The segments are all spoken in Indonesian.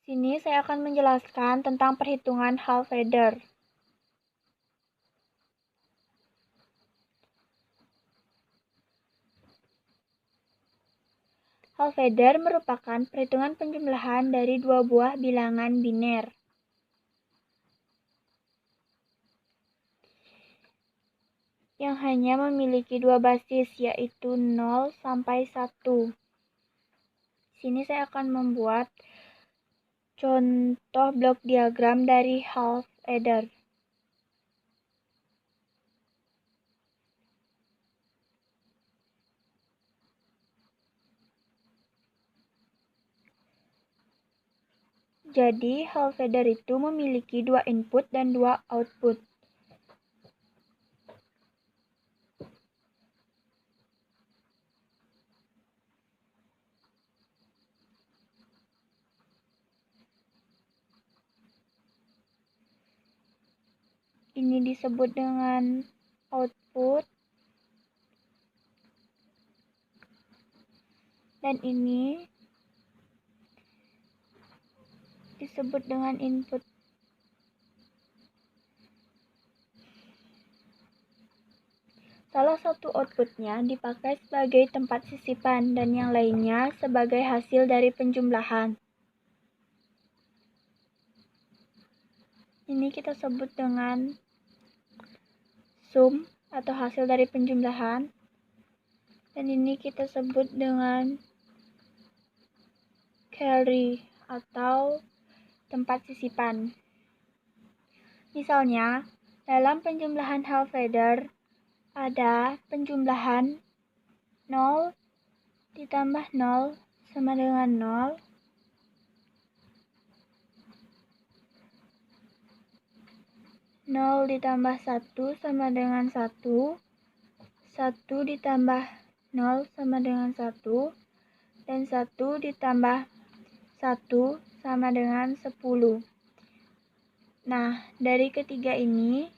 Sini saya akan menjelaskan tentang perhitungan half adder. Half adder merupakan perhitungan penjumlahan dari dua buah bilangan biner. Yang hanya memiliki dua basis, yaitu 0 sampai 1. Sini saya akan membuat contoh blok diagram dari half adder. Jadi, half adder itu memiliki dua input dan dua output. Ini disebut dengan output, dan ini disebut dengan input. Salah satu outputnya dipakai sebagai tempat sisipan dan yang lainnya sebagai hasil dari penjumlahan. Ini kita sebut dengan sum atau hasil dari penjumlahan, dan ini kita sebut dengan carry atau tempat sisipan. Misalnya, dalam penjumlahan half adder ada penjumlahan 0 ditambah 0 sama dengan 0, 0 ditambah 1 sama dengan 1, 1 ditambah 0 sama dengan 1, dan 1 ditambah 1 sama dengan 10. Nah, dari ketiga ini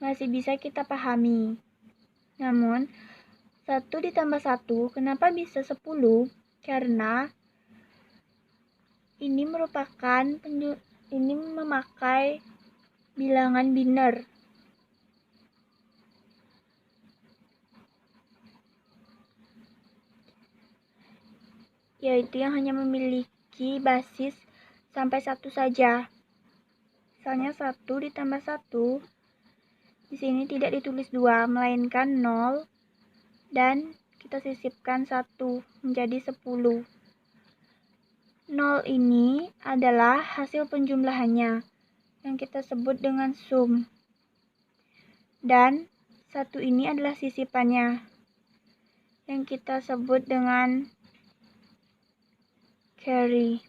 masih bisa kita pahami. Namun, 1 ditambah 1, kenapa bisa 10? Karena ini memakai bilangan biner. Yaitu yang hanya memiliki basis sampai 1 saja. Misalnya 1 ditambah 1, di sini tidak ditulis 2, melainkan 0, dan kita sisipkan 1 menjadi 10. 0 ini adalah hasil penjumlahannya yang kita sebut dengan sum. Dan 1 ini adalah sisipannya yang kita sebut dengan carry.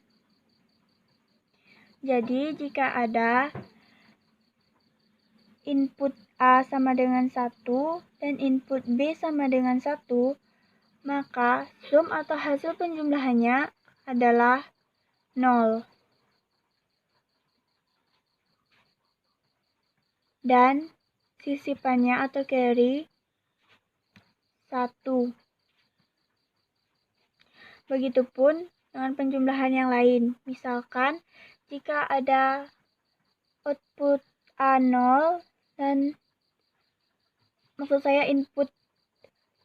Jadi, jika ada input A sama dengan 1 dan input B sama dengan 1, maka sum atau hasil penjumlahannya adalah 0. Dan sisipannya atau carry 1. Begitupun dengan penjumlahan yang lain. Misalkan jika ada output A0 dan maksud saya input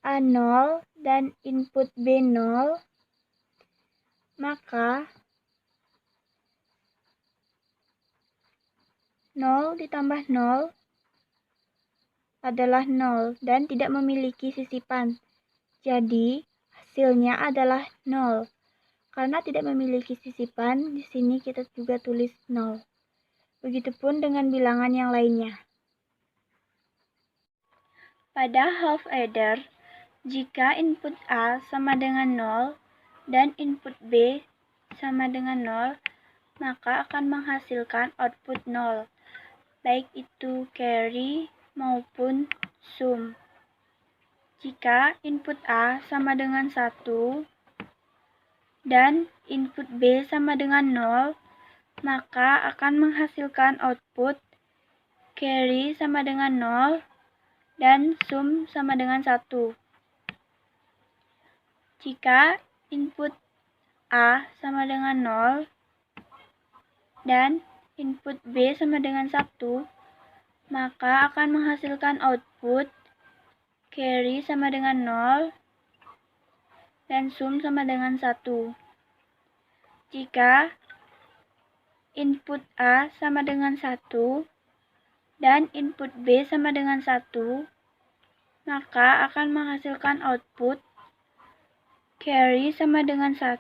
A0 dan input B0, maka 0 ditambah 0 adalah 0 dan tidak memiliki sisipan. Jadi, hasilnya adalah 0. Karena tidak memiliki sisipan, di sini kita juga tulis 0. Begitupun dengan bilangan yang lainnya. Pada half adder, jika input A sama dengan 0 dan input B sama dengan 0, maka akan menghasilkan output 0, baik itu carry maupun sum. Jika input A sama dengan 1 dan input B sama dengan 0, maka akan menghasilkan output carry sama dengan 0 dan sum sama dengan 1. Jika input A sama dengan 0 dan input B sama dengan 1, maka akan menghasilkan output carry sama dengan 0 dan sum sama dengan 1. Jika input A sama dengan 1 dan input B sama dengan 1, maka akan menghasilkan output carry sama dengan 1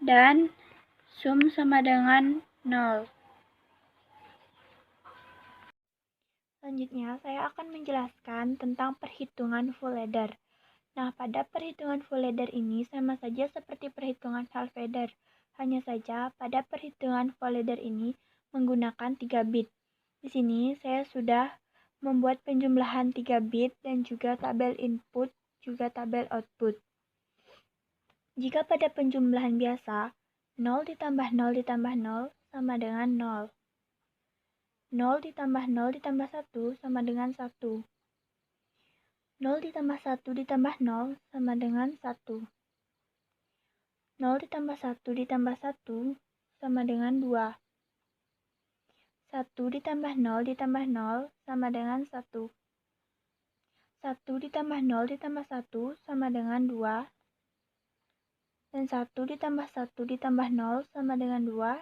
dan sum sama dengan 0. Selanjutnya, saya akan menjelaskan tentang perhitungan full ladder. Nah, pada perhitungan full ladder ini sama saja seperti perhitungan half ladder. Hanya saja pada perhitungan full ladder ini menggunakan 3 bit. Di sini saya sudah membuat penjumlahan 3 bit dan juga tabel input, juga tabel output. Jika pada penjumlahan biasa, 0 ditambah 0 ditambah 0 sama dengan 0. 0 ditambah 0 ditambah 1 sama dengan 1. 0 ditambah 1 ditambah 0 sama dengan 1. 0 ditambah 1 ditambah 1 sama dengan 2. 1 ditambah 0 ditambah 0 sama dengan 1. 1 ditambah 0 ditambah 1 sama dengan 2. Dan 1 ditambah 1 ditambah 0 sama dengan 2.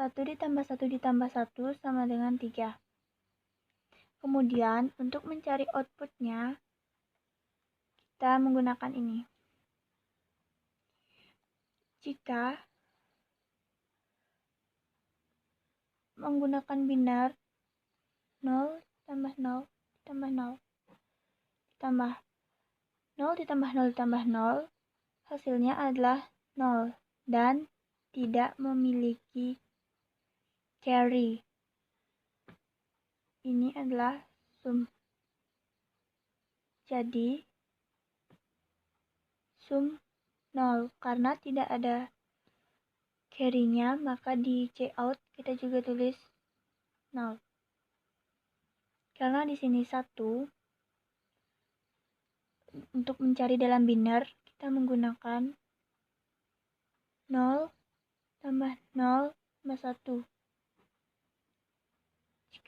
1 ditambah 1 ditambah 1 sama dengan 3. Kemudian, untuk mencari outputnya, kita menggunakan ini. Jika menggunakan binar 0 ditambah 0 ditambah 0 ditambah 0 ditambah 0 ditambah 0, hasilnya adalah 0 dan tidak memiliki carry. Ini adalah sum. Jadi sum 0 karena tidak ada carry-nya, maka di cout kita juga tulis 0. Karena di sini 1, untuk mencari dalam binar kita menggunakan 0 tambah 0 tambah 1.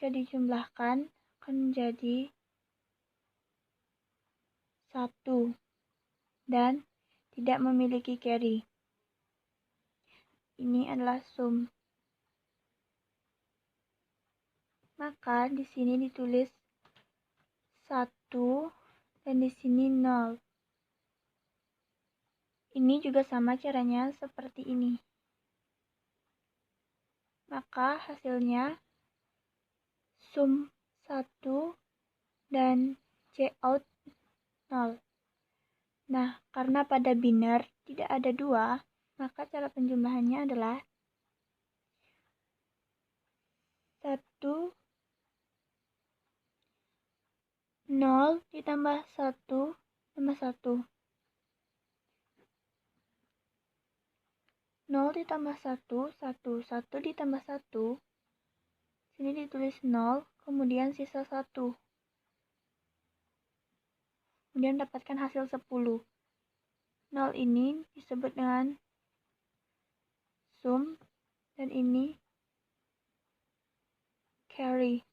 Jika dijumlahkan akan menjadi 1 dan tidak memiliki carry. Ini adalah sum. Maka di sini ditulis 1 dan di sini 0. Ini juga sama caranya seperti ini. Maka hasilnya sum 1 dan cout 0. Nah, karena pada binar tidak ada 2, maka cara penjumlahannya adalah 1 0 ditambah 1 tambah 1. 0 ditambah 1, 1. 1 ditambah 1, sini ditulis 0, kemudian sisa 1. Kemudian dapatkan hasil 10. 0 ini disebut dengan sum dan ini carry.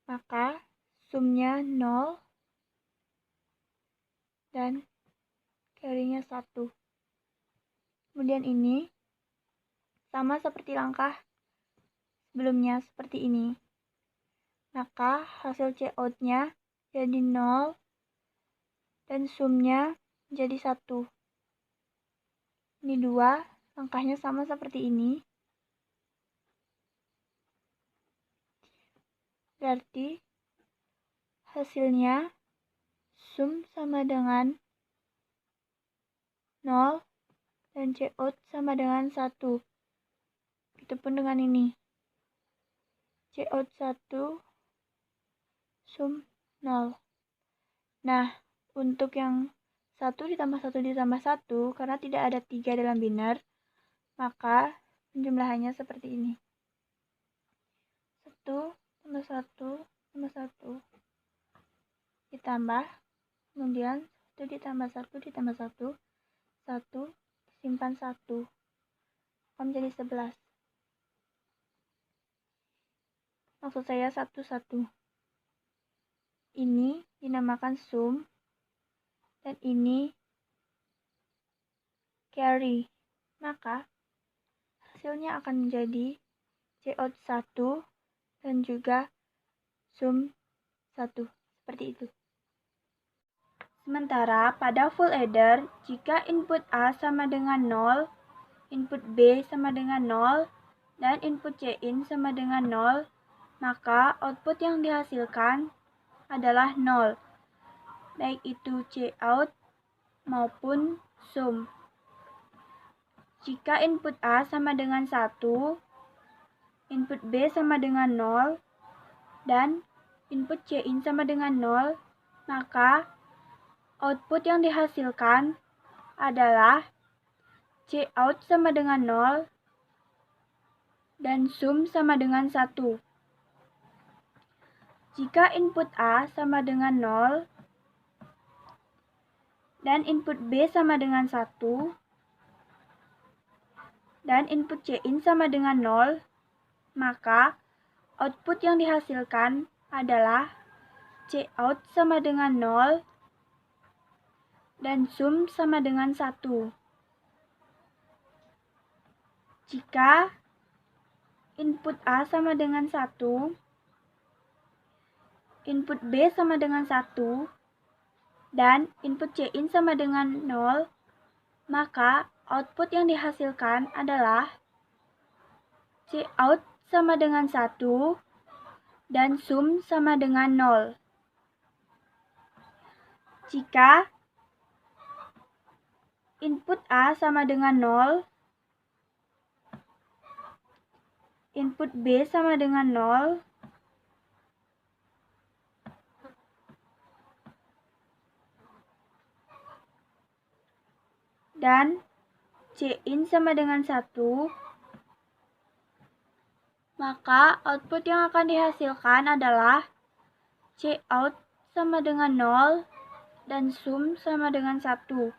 Maka sumnya 0 dan carry-nya 1. Kemudian ini sama seperti langkah sebelumnya seperti ini. Maka hasil cout-nya jadi 0 dan sumnya jadi 1. Ini 2, langkahnya sama seperti ini. Berarti hasilnya sum sama dengan 0 dan cout sama dengan 1. Begitupun dengan ini. Cout 1, sum 0. Nah, untuk yang 1 ditambah 1 ditambah 1, karena tidak ada 3 dalam binar, maka penjumlahannya seperti ini. 1 tambah 1 tambah 1 ditambah, kemudian 1 ditambah 1 ditambah 1 1, simpan 1, maka menjadi 11. Maksud saya 1, 1. Ini dinamakan sum, dan ini carry. Maka hasilnya akan menjadi cout 1 dan juga sum 1. Seperti itu. Sementara pada full adder, jika input A sama dengan 0, input B sama dengan 0, dan input Cin sama dengan 0, maka output yang dihasilkan adalah 0, baik itu cout maupun sum. Jika input A sama dengan 1, input B sama dengan 0, dan input Cin sama dengan 0, maka output yang dihasilkan adalah cout sama dengan 0 dan sum sama dengan 1. Jika input A sama dengan 0 dan input B sama dengan 1 dan input Cin sama dengan 0, maka output yang dihasilkan adalah cout sama dengan 0 dan sum sama dengan 1. Jika input A sama dengan 1, input B sama dengan 1, dan input Cin sama dengan 0, maka output yang dihasilkan adalah cout sama dengan 1 dan sum sama dengan 0. Jika input A sama dengan 0, input B sama dengan 0, dan Cin sama dengan 1, maka output yang akan dihasilkan adalah cout sama dengan 0 dan sum sama dengan 1.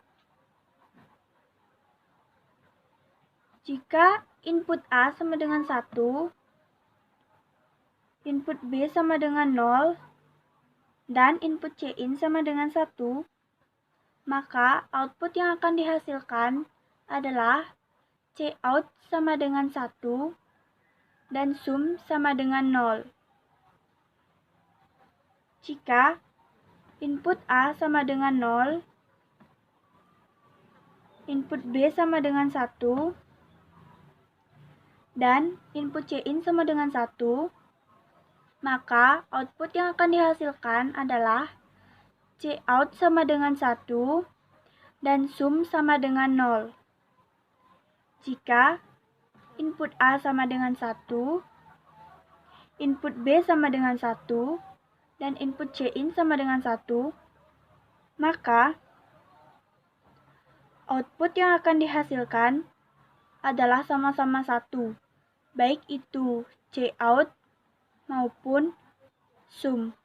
Jika input A sama dengan 1, input B sama dengan 0, dan input Cin sama dengan 1, maka output yang akan dihasilkan adalah cout sama dengan 1 dan sum sama dengan 0. Jika input A sama dengan 0, input B sama dengan 1, dan input Cin sama dengan 1, maka output yang akan dihasilkan adalah cout sama dengan 1 dan sum sama dengan 0. Jika input A sama dengan 1, input B sama dengan 1, dan input Cin sama dengan 1, maka output yang akan dihasilkan adalah sama-sama 1, baik itu cout maupun sum.